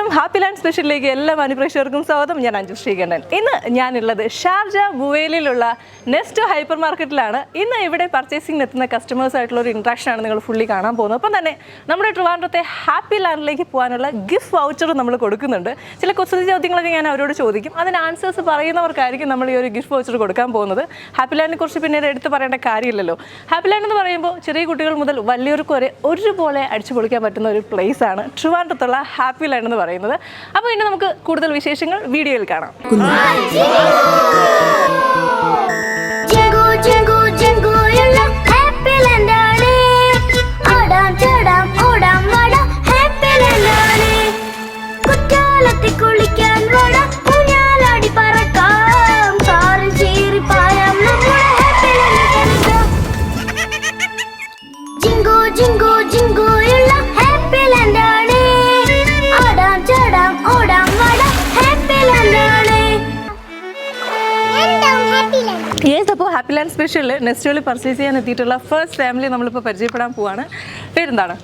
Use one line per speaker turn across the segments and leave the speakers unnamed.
നമസ്കാരം, happy land സ്പെഷ്യലിലേക്ക് എല്ലാ മാന്യപ്രേക്ഷകർക്കും സ്വാഗതം. ഞാൻ അഞ്ജു ശ്രീകണ്ഠൻ. ഇന്ന് ഞാനുള്ളത് ഷാർജ ബുവേലിലുള്ള നെസ്റ്റ് ഹൈപ്പർ മാർക്കറ്റിലാണ്. ഇന്ന് ഇവിടെ പർച്ചേസിംഗിന് എത്തുന്ന കസ്റ്റമേഴ്സ് ആയിട്ടുള്ള ഒരു ഇൻട്രാക്ഷനാണ് നിങ്ങൾ ഫുള്ളി കാണാൻ പോകുന്നത്. അപ്പം തന്നെ നമ്മുടെ ട്രിവാൻഡ്രത്തെ ഹാപ്പി ലാൻഡിലേക്ക് പോകാനുള്ള ഗിഫ്റ്റ് വൗച്ചർ നമ്മൾ കൊടുക്കുന്നുണ്ട്. ചില കുസൃതി ചോദ്യങ്ങളൊക്കെ ഞാൻ അവരോട് ചോദിക്കും. അതിന് ആൻസേഴ്സ് പറയുന്നവർക്കായിരിക്കും നമ്മൾ ഈ ഒരു ഗിഫ്റ്റ് വൗച്ചർ കൊടുക്കാൻ പോകുന്നത്. ഹാപ്പി ലാൻഡിനെ കുറിച്ച് പിന്നീട് എടുത്ത് പറയേണ്ട കാര്യമില്ലല്ലോ. ഹാപ്പി ലാൻഡ് എന്ന് പറയുമ്പോൾ ചെറിയ കുട്ടികൾ മുതൽ വലിയവർക്ക് വരെ ഒരുപോലെ അടിച്ചു പൊളിക്കാൻ പറ്റുന്ന ഒരു പ്ലേസ് ആണ് ട്രിവാൻഡ്രത്തുള്ള ഹാപ്പി ലാൻഡ് എന്ന് പറയുന്നത്. അപ്പോൾ ഇനി നമുക്ക് കൂടുതൽ വിശേഷങ്ങൾ വീഡിയോയിൽ കാണാം. അപ്പോൾ ഹാപ്പി ലാൻഡ് സ്പെഷ്യലിൽ നെസ്റ്റുകൾ പർച്ചേസ് ചെയ്യാൻ എത്തിയിട്ടുള്ള ഫസ്റ്റ് ഫാമിലി നമ്മളിപ്പോൾ പരിചയപ്പെടാൻ പോവാണ്. പേരെന്താണ്?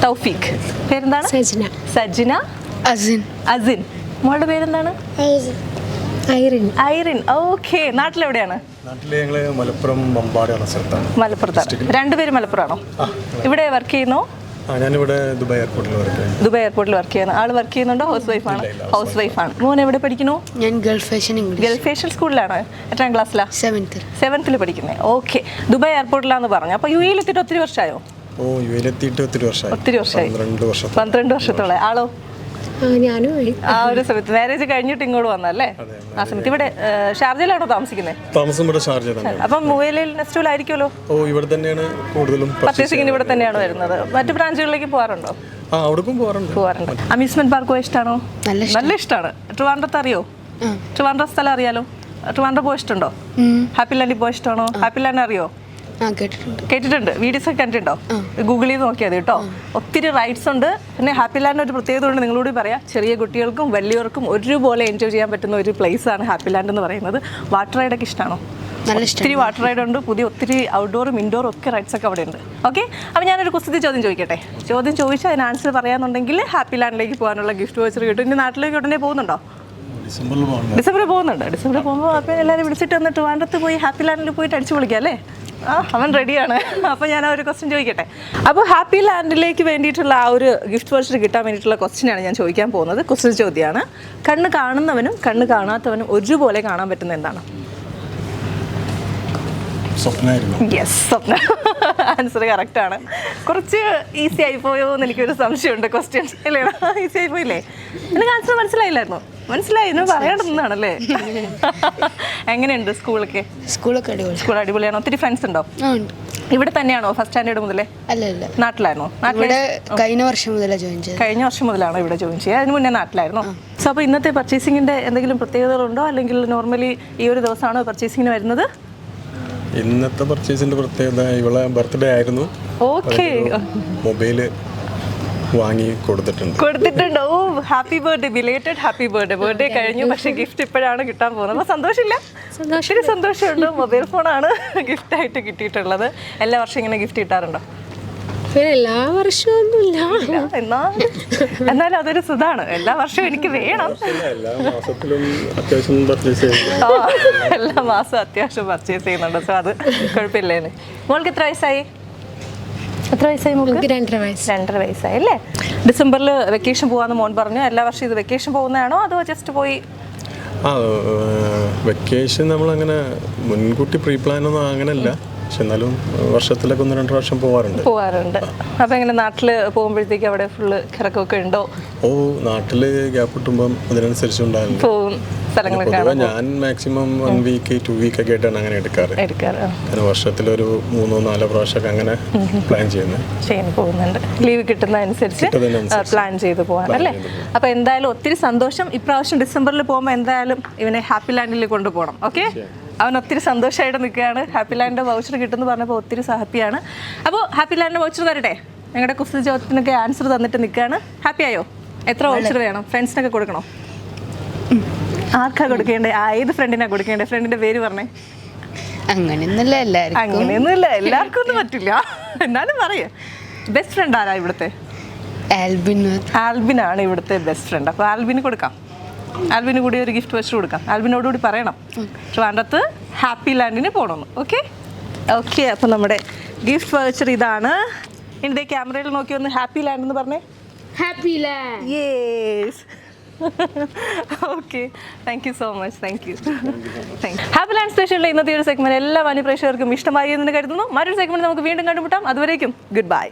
തൗഫീഖ്. പേരെന്താണ്? സജിന. അസിൻ. മോളുടെ പേരെന്താണ്? ഐറിൻ. ഓക്കെ. നാട്ടിലെവിടെയാണ്? മലപ്പുറത്താണ്. രണ്ടുപേരും മലപ്പുറമാണോ? ഇവിടെ വർക്ക് ചെയ്യുന്നോ?
ഞാനിവിടെ ദുബായ് എയർപോർട്ടിൽ വർക്ക് ചെയ്യുന്നു. ആള് വർക്ക് ചെയ്യുന്നുണ്ടോ? ഹൗസ് വൈഫാണ്. മോൻ എവിടെ പഠിക്കുന്നു?
ഞാൻ ഗൾഫ് ഫാഷൻ
സ്കൂളിലാണ്. എത്രാം ക്ലാസ്സിലാണ്? സെവൻത്തിൽ പഠിക്കുന്നത്. ഓക്കെ. ദുബായ് എയർപോർട്ടിലാന്ന് പറഞ്ഞു. അപ്പോൾ യു എയിൽ എത്തിയിട്ട് ഒത്തിരി വർഷമായോ? ഒത്തിരി വർഷമായി. 12 വർഷത്തോളം. ആളോ? ആ ഒരു സമയത്ത് മാരേജ് കഴിഞ്ഞിട്ട് ഇങ്ങോട്ട് വന്നല്ലേ? ആ സമയത്ത് ഇവിടെ ഷാർജയിലാണോ താമസിക്കുന്നത്? അപ്പം മുവേലിൽ നെസ്റ്റുകളായിരിക്കുമല്ലോ. പർച്ചേസിംഗിന് ഇവിടെ തന്നെയാണ് വരുന്നത്. മറ്റു ബ്രാഞ്ചുകളിലേക്ക് പോകാറുണ്ടോ? പോകാറുണ്ട്. അമ്യൂസ്മെന്റ് പാർക്ക് ഇഷ്ടമാണോ? നല്ല ഇഷ്ടമാണ്. ട്രിവാൻഡ്രത്ത് അറിയോ? ട്രിവാൻഡ്രം സ്ഥലം അറിയാലോ? ട്രിവാൻഡ്രം പോയിട്ടോ? ഹാപ്പി ലാൻഡിൽ പോയിട്ടാണോ? ഹാപ്പി ലാൻഡ് അറിയോ? കേട്ടിട്ടുണ്ട്. വീഡിയോസ് ഒക്കെ കണ്ടിട്ടുണ്ടോ? ഗൂഗിളിൽ ചെയ്ത് നോക്കിയാൽ കേട്ടോ. ഒത്തിരി റൈഡ്സ് ഉണ്ട്. പിന്നെ ഹാപ്പി ലാൻഡ് ഒരു പ്രത്യേകത കൊണ്ട് നിങ്ങളോട് പറയാം, ചെറിയ കുട്ടികൾക്കും വലിയവർക്കും ഒരുപോലെ എൻജോയ് ചെയ്യാൻ പറ്റുന്ന ഒരു പ്ലേസ് ആണ് ഹാപ്പി ലാൻഡ് എന്ന് പറയുന്നത്. വാട്ടർ റൈഡൊക്കെ ഇഷ്ടമാണോ? ഒത്തിരി വാട്ടർ റൈഡ് ഉണ്ട്. ഒത്തിരി ഔട്ട്ഡോറും ഇൻഡോറും ഒക്കെ റൈഡ്സ് ഒക്കെ അവിടെ ഉണ്ട്. ഓക്കെ. അപ്പോൾ ഞാനൊരു കുസൃതി ചോദ്യം ചോദിക്കട്ടെ? ചോദ്യം ചോദിച്ചാൽ അതിന് ആൻസർ പറയാന്നുണ്ടെങ്കിൽ ഹാപ്പി ലാൻഡിലേക്ക് പോകാനുള്ള ഗിഫ്റ്റ് വൗച്ചർ കിട്ടും. ഇനി നാട്ടിലേക്ക് ഉടനെ പോകുന്നുണ്ടോ? ഡിസംബറിൽ പോകുന്നുണ്ട്. ഡിസംബറിൽ പോകുമ്പോൾ അപ്പോൾ എല്ലാവരും വിളിച്ചിട്ട് വന്ന് ട്രിവാൻഡ്രത്ത് പോയി ഹാപ്പി ലാൻഡിൽ പോയിട്ട് അടിച്ചു പൊളിക്കാം അല്ലേ? അവൻ റെഡിയാണ്. അപ്പോൾ ഞാൻ ആ ഒരു ക്വസ്റ്റ്യൻ ചോദിക്കട്ടെ? അപ്പോൾ ഹാപ്പി ലാൻഡിലേക്ക് വേണ്ടിയിട്ടുള്ള ആ ഒരു ഗിഫ്റ്റ് വൗച്ചർ കിട്ടാൻ വേണ്ടിയിട്ടുള്ള ക്വസ്റ്റ്യനാണ് ഞാൻ ചോദിക്കാൻ പോകുന്നത്. ക്വസ്റ്റ്യൻ ചോദ്യമാണ്. കണ്ണ് കാണുന്നവനും കണ്ണ് കാണാത്തവനും ഒരുപോലെ കാണാൻ പറ്റുന്ന എന്താണ്? യെസ്, സ്വപ്ന. ആൻസർ കറക്റ്റ് ആണ്. കുറച്ച് ഈസി ആയിപ്പോയോ എന്ന് എനിക്കൊരു സംശയമുണ്ട്. ക്വസ്റ്റ്യൻസ് അല്ലേ? ഈസി ആയിപ്പോയില്ലേ? എനിക്ക് ആൻസർ മനസ്സിലായില്ലായിരുന്നു? മനസ്സിലായി. ഇന്ന് പറയണമെന്നാണല്ലേ? എങ്ങനെയുണ്ട് സ്കൂളൊക്കെ? സ്കൂൾ അടിപൊളിയാണോ? ഒത്തിരി ഫ്രണ്ട്സ് ഉണ്ടോ? ഇവിടെ തന്നെയാണോ ഫസ്റ്റ് സ്റ്റാൻഡേർഡ് മുതലേ? നാട്ടിലായിരുന്നോ?
കഴിഞ്ഞ വർഷം
മുതലാണോ ഇവിടെ ജോയിൻ ചെയ്യുക? അതിന് മുന്നേ നാട്ടിലായിരുന്നോ? സോ അപ്പോൾ ഇന്നത്തെ പർച്ചേസിങ്ങിന്റെ എന്തെങ്കിലും പ്രത്യേകതകളുണ്ടോ? അല്ലെങ്കിൽ നോർമലി ഈ ഒരു ദിവസമാണോ പർച്ചേസിങ്ങിന് വരുന്നത്?
ഇന്നത്തെ പർച്ചേസിന്റെ പ്രത്യേകത ഇവളെ ബർത്ത്ഡേ ആയിരുന്നു.
ഓക്കെ.
മൊബൈല് വാങ്ങി കൊടുത്തിട്ടുണ്ട്.
Oh, happy birthday. Belated happy birthday. Birthday കഴിഞ്ഞു, പക്ഷേ ഗിഫ്റ്റ് ഇപ്പോഴാണ് കിട്ടാൻ പോകുന്നത്. അപ്പോൾ സന്തോഷമില്ല? ഒത്തിരി സന്തോഷമുണ്ട്. മൊബൈൽ ഫോണാണ് ഗിഫ്റ്റായിട്ട് കിട്ടിയിട്ടുള്ളത്. എല്ലാ വർഷവും ഇങ്ങനെ ഗിഫ്റ്റ് കിട്ടാറുണ്ടോ?
എല്ലാ വർഷമൊന്നുമില്ല,
എന്നാലും അതൊരു സുഖമാണ്. എല്ലാ വർഷവും എനിക്ക് വേണം. എല്ലാ മാസവും അത്യാവശ്യം പർച്ചേസ് ചെയ്യുന്നുണ്ട്. സോ അത് കുഴപ്പമില്ലേന്ന്. മോൾക്ക് എത്ര വയസ്സായി? മോൾക്ക് 2.5 വയസ്സായി അല്ലേ? ഡിസംബറിൽ വെക്കേഷൻ പോകാമെന്ന് മോൻ പറഞ്ഞു. എല്ലാ വർഷവും ഇത് വെക്കേഷൻ പോകുന്നതാണോ അതോ ജസ്റ്റ് പോയി?
വെക്കേഷൻ നമ്മളങ്ങനെ മുൻകൂട്ടി പ്രീ പ്ലാൻ ഒന്നും അങ്ങനെയല്ല. പക്ഷെ എന്നാലും വർഷത്തിലൊക്കെ 1-2 പ്രാവശ്യം പോവാറുണ്ട്.
അപ്പൊ എങ്ങനെ നാട്ടില് പോകുമ്പോഴത്തേക്ക് അവിടെ ഫുള്ള് കിടക്കൊക്കെ ഉണ്ടോ?
നാട്ടില് ഗ്യാപ്പ് കിട്ടുമ്പോൾ അതിനനുസരിച്ച് പോകും. ഞാൻ മാക്സിമം 1 വീക്ക് 2 വീക്ക് ഒക്കെ ആയിട്ടാണ് അങ്ങനെ എടുക്കാറ്. വർഷത്തിലൊരു 3-4 പ്രാവശ്യമൊക്കെ അങ്ങനെ പ്ലാൻ
പോകുന്നുണ്ട്. ലീവ് കിട്ടുന്ന അനുസരിച്ച് പ്ലാൻ ചെയ്ത് പോകാനല്ലേ? അപ്പൊ എന്തായാലും ഒത്തിരി സന്തോഷം. ഇപ്രാവശ്യം ഡിസംബറിൽ പോകുമ്പോൾ എന്തായാലും ഇവനെ ഹാപ്പി ലാൻഡിൽ കൊണ്ടുപോകണം. ഓക്കെ. അവൻ ഒത്തിരി സന്തോഷമായിട്ട് നിൽക്കുകയാണ്. ഹാപ്പി ലാൻഡ് വൗച്ചർ കിട്ടുമെന്ന് പറഞ്ഞപ്പോൾ ഒത്തിരി ഹാപ്പിയാണ്. അപ്പോൾ ഹാപ്പി ലാൻഡ് വൗച്ചർ തരട്ടെ? ഞങ്ങളുടെ കുസൃതി ചോദ്യത്തിനൊക്കെ ആൻസർ തന്നിട്ട് നിൽക്കുകയാണ്. ഹാപ്പി ആയോ? എത്ര വൗച്ചർ വേണം? ഫ്രണ്ട്സിനൊക്കെ കൊടുക്കണോ? ആർക്കാ കൊടുക്കേണ്ടത്? ഏത് ഫ്രണ്ടിനാ കൊടുക്കേണ്ടത്? ഫ്രണ്ടിന്റെ പേര് പറഞ്ഞേ.
അങ്ങനെയൊന്നുമില്ല,
എല്ലാവർക്കും ഒന്നും പറ്റില്ല. എന്നാലും പറയേ, ബെസ്റ്റ് ഫ്രണ്ട് ആരാ ഇവിടുത്തെ? ആൽബിൻ ആണ് ഇവിടുത്തെ ബെസ്റ്റ് ഫ്രണ്ട്. അപ്പോൾ ആൽബിന് കൊടുക്കാം. ആൽബിന് കൂടി ഒരു ഗിഫ്റ്റ് വെച്ച് കൊടുക്കാം. ആൽബിനോടുകൂടി പറയണം ട്രിവാൻഡ്രത്ത് ഹാപ്പി ലാൻഡിന് പോകണമെന്ന്. Okay okay. അപ്പോൾ നമ്മുടെ ഗിഫ്റ്റ് വൗച്ചർ ഇതാണ്. ഇനി ക്യാമറയിൽ നോക്കി ഒന്ന് ഹാപ്പി ലാൻഡ് എന്ന് പറഞ്ഞേ.
Happy land.
Yes. Okay, thank you so much. Thank you. Happy land സ്പെഷ്യലിലെ ഇന്നത്തെ ഒരു സെഗ്മെന്റ് എല്ലാ മാന്യ പ്രേക്ഷകർക്കും ഇഷ്ടമായി എന്ന് കരുതുന്നു. മറ്റൊരു സെഗ്മെന്റ് നമുക്ക് വീണ്ടും കണ്ടുമുട്ടാം. അതുവരേക്കും ഗുഡ് ബൈ.